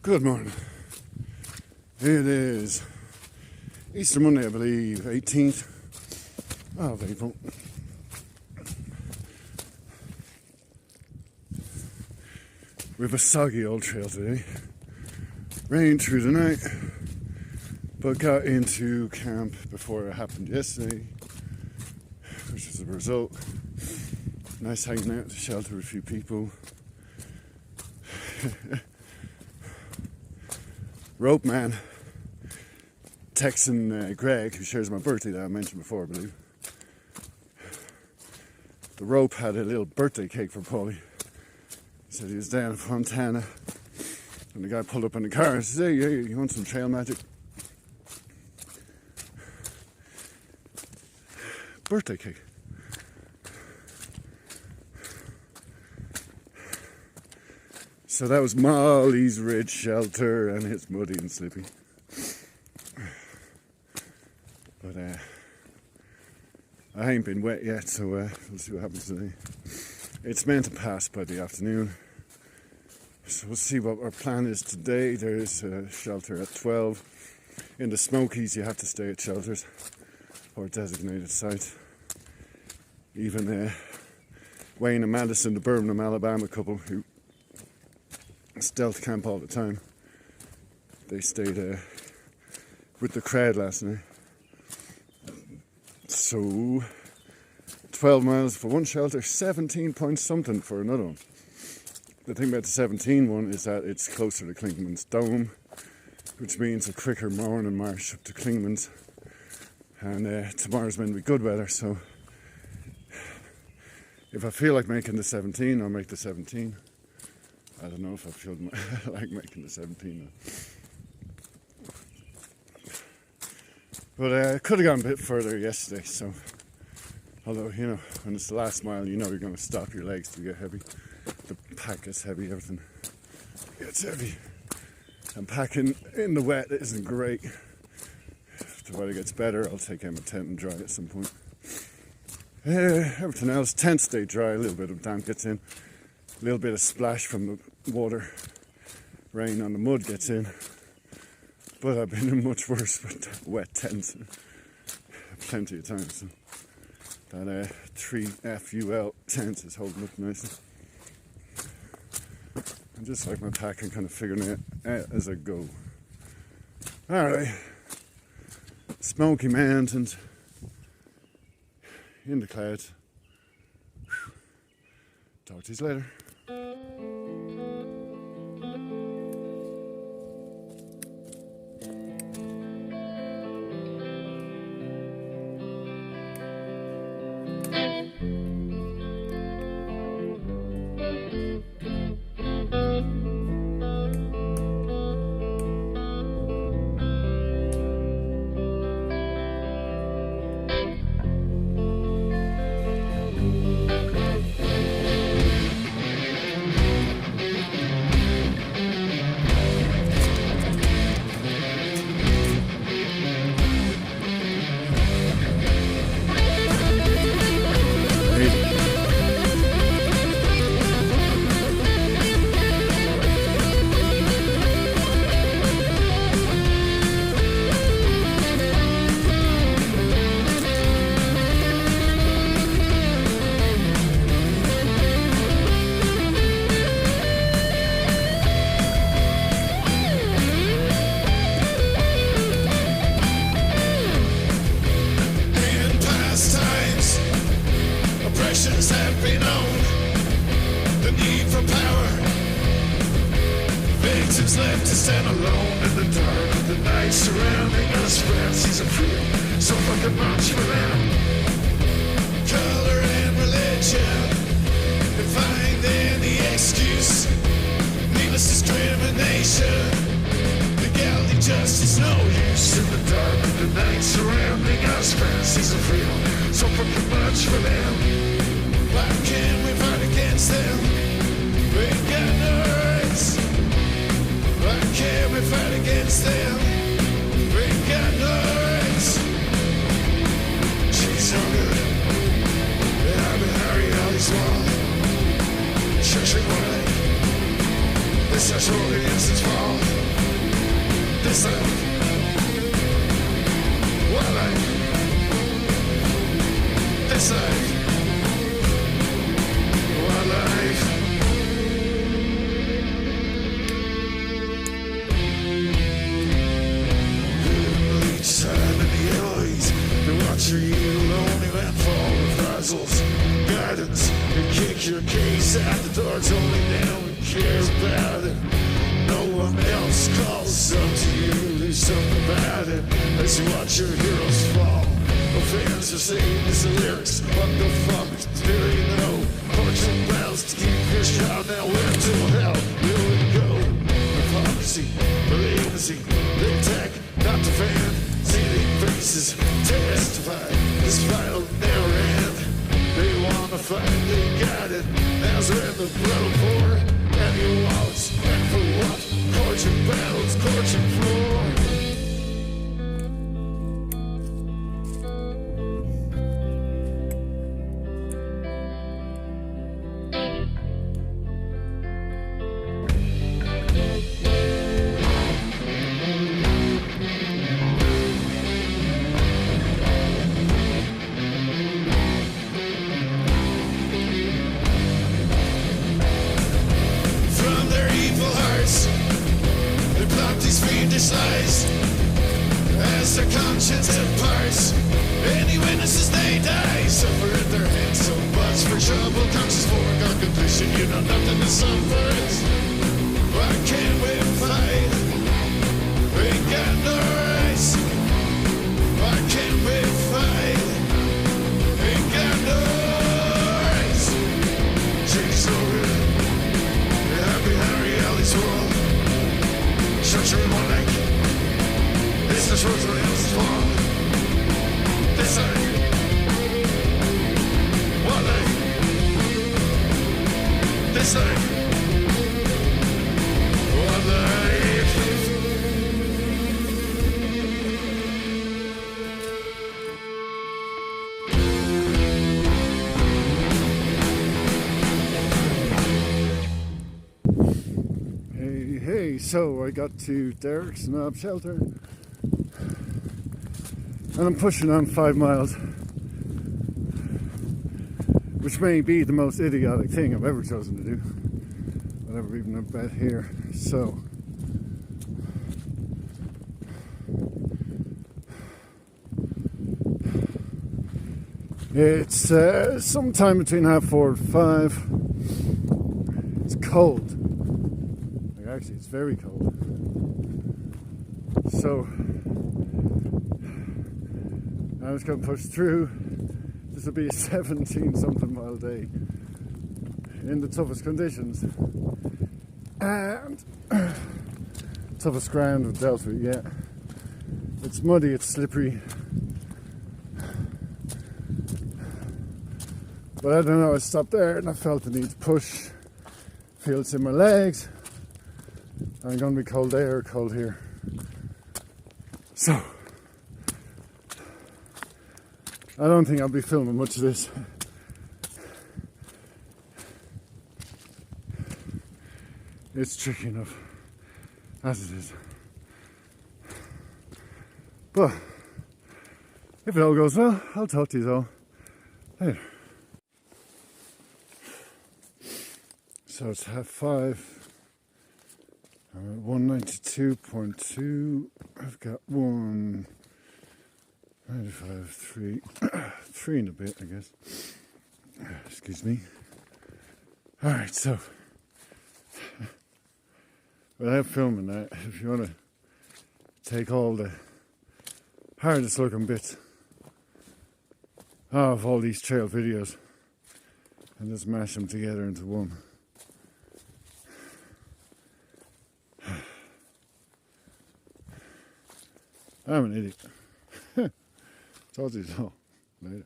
Good morning. It is Easter Monday, I believe, 18th of April. We have a soggy old trail today. Rained through the night, but got into camp before it happened yesterday, which is a result. Nice hanging out at the shelter with a few people. Rope man texting Greg, who shares my birthday that I mentioned before, I believe. The rope had a little birthday cake for Paulie. He said he was down in Fontana, and the guy pulled up in the car and said, hey, you want some trail magic? Birthday cake. So that was Mollies Ridge Shelter, and it's muddy and slippy. But I ain't been wet yet, so we'll see what happens today. It's meant to pass by the afternoon. So we'll see what our plan is today. There's a shelter at 12. In the Smokies, you have to stay at shelters or designated sites. Even Wayne and Madison, the Birmingham, Alabama couple who stealth camp all the time, they stayed with the crowd last night. So 12 miles for one shelter, 17 point something for another one. The thing about the 17 one is that it's closer to Clingman's Dome, which means a quicker morning march up to Clingman's. And tomorrow's meant to be good weather, so if I feel like making the 17, I'll make the 17. I don't know if I feel like making the 17 though. But I could have gone a bit further yesterday, so although, you know, when it's the last mile, you know you're going to stop your legs to get heavy. The pack is heavy, everything gets heavy. And packing in the wet isn't great. If the weather gets better, I'll take out my tent and dry at some point. Everything else, tent stay dry, a little bit of damp gets in. A little bit of splash from the water, rain on the mud gets in. But I've been in much worse with wet tents plenty of times. So that 3FUL tent is holding up nicely. I'm just like my pack and kind of figuring it out as I go. Alright, Smoky Mountains in the clouds. Talk to you later. Left to stand alone in the dark of the night, surrounding us, frenzies of freedom, so fucking much for them. Color and religion, and finding the excuse, needless discrimination, legality, justice, no use. In the dark of the night, surrounding us, frenzies of freedom, so fucking much for them. Why can't we fight against them? We got no rights. Why can't we fight against them? We got no rights. She's so good. Behind Harry Holly's wall. Shushing away. The This is where the instance fall. This life, what life? This life, what life? Each time in the alleys, they watch your lonely man fall with frazzles, guidance, and kick your case out the door. It's only now we care about it. No one else calls up to you, do something about it. As you watch your heroes fall, no fans are saying these lyrics. What the fuck, there you know. Fortune bells to keep your shot. Now where to hell will it go? Hypocrisy, malignancy, they attack, not to fan. Seething faces testify, this fight will never end. They wanna fight, they got it. Now's when the blood will pour. And your wallets, and for what? Scorching battles, scorching floor. As their conscience departs, any witnesses they die, suffer at their hands so much for trouble, conscious foregone conclusion. You know nothing to sufferance. Why can't we fight? We got no rights. Why can't we fight? We got no rights. Jake's over. Happy Harry Alley's world. Structure in one leg. This is what's really else is wrong. This ain't one leg. This ain't one leg. Hey, so I got to Derek's Knob Shelter and I'm pushing on 5 miles, which may be the most idiotic thing I've ever chosen to do, but I've even a bed here. So it's sometime between 4:30 and 5. It's cold. Like, actually, it's very cold. So I'm just going to push through. This will be a 17-something mile day in the toughest conditions and toughest ground we've dealt with yet. It's muddy, it's slippery, but I don't know, I stopped there and I felt the need to push. Feel it's in my legs. I'm going to be cold there, cold here. So I don't think I'll be filming much of this. It's tricky enough as it is. But if it all goes well, I'll talk to you all later. So it's 5:30. I'm at 192.2. I've got 195, 3 and a bit, I guess. Excuse me. Alright, so without filming that, if you want to take all the hardest looking bits of all these trail videos and just mash them together into one. I'm an idiot. Talk to you all later.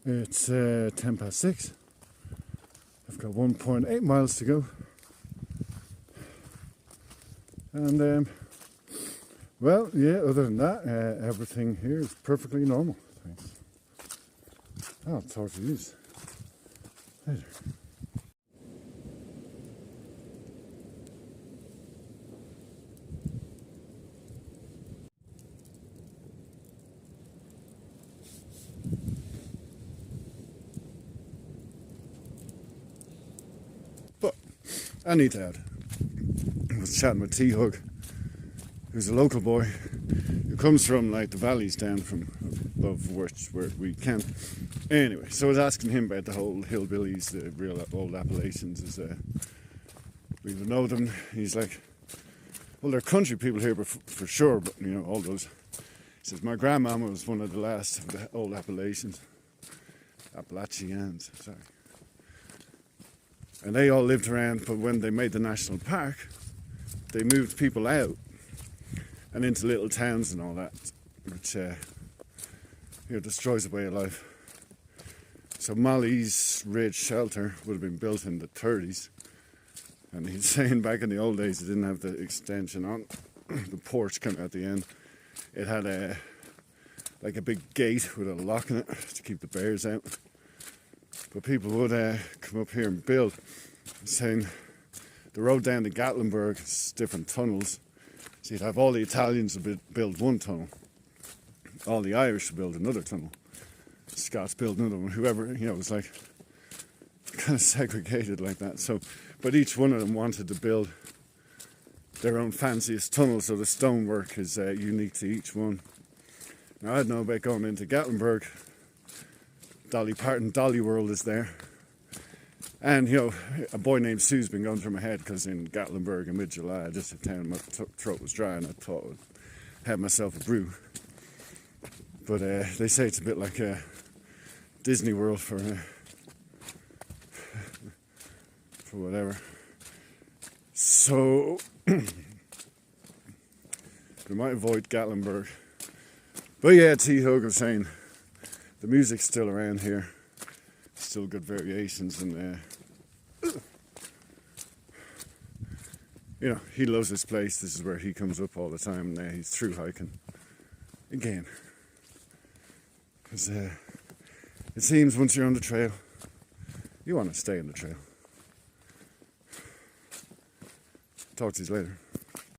It's 6:10. I've got 1.8 miles to go. And, well, yeah, other than that, everything here is perfectly normal. Thanks. I'll talk to you later. But I need to add, I was chatting with T-Hug, who's a local boy who comes from like the valleys down from above where we can. Anyway, so I was asking him about the whole hillbillies, the real old Appalachians, as we would know them. He's like, well, they're country people here for sure, but you know, all those. He says, my grandmama was one of the last of the old Appalachians. Appalachians, sorry. And they all lived around, but when they made the national park, they moved people out and into little towns and all that, which destroys the way of life. So Mollies Ridge Shelter would have been built in the 30s, and he's saying back in the old days it didn't have the extension on the porch kind of at the end. It had a big gate with a lock in it to keep the bears out. But people would come up here and build, saying the road down to Gatlinburg is different tunnels. So you'd have all the Italians build one tunnel, all the Irish build another tunnel, Scots build another one, whoever, you know, it was like kind of segregated like that. So, but each one of them wanted to build their own fanciest tunnel, so the stonework is unique to each one. Now I don't know about going into Gatlinburg. Dolly Parton, Dolly World is there. And, you know, a boy named Sue's been going through my head because in Gatlinburg in mid-July, just a town, my throat was dry and I thought I would have myself a brew. But they say it's a bit like Disney World for whatever. So, we might avoid Gatlinburg. But yeah, T-Hug was saying the music's still around here. Still good variations, and you know, he loves this place. This is where he comes up all the time, and he's through hiking again. Because it seems once you're on the trail, you want to stay on the trail. Talk to you later.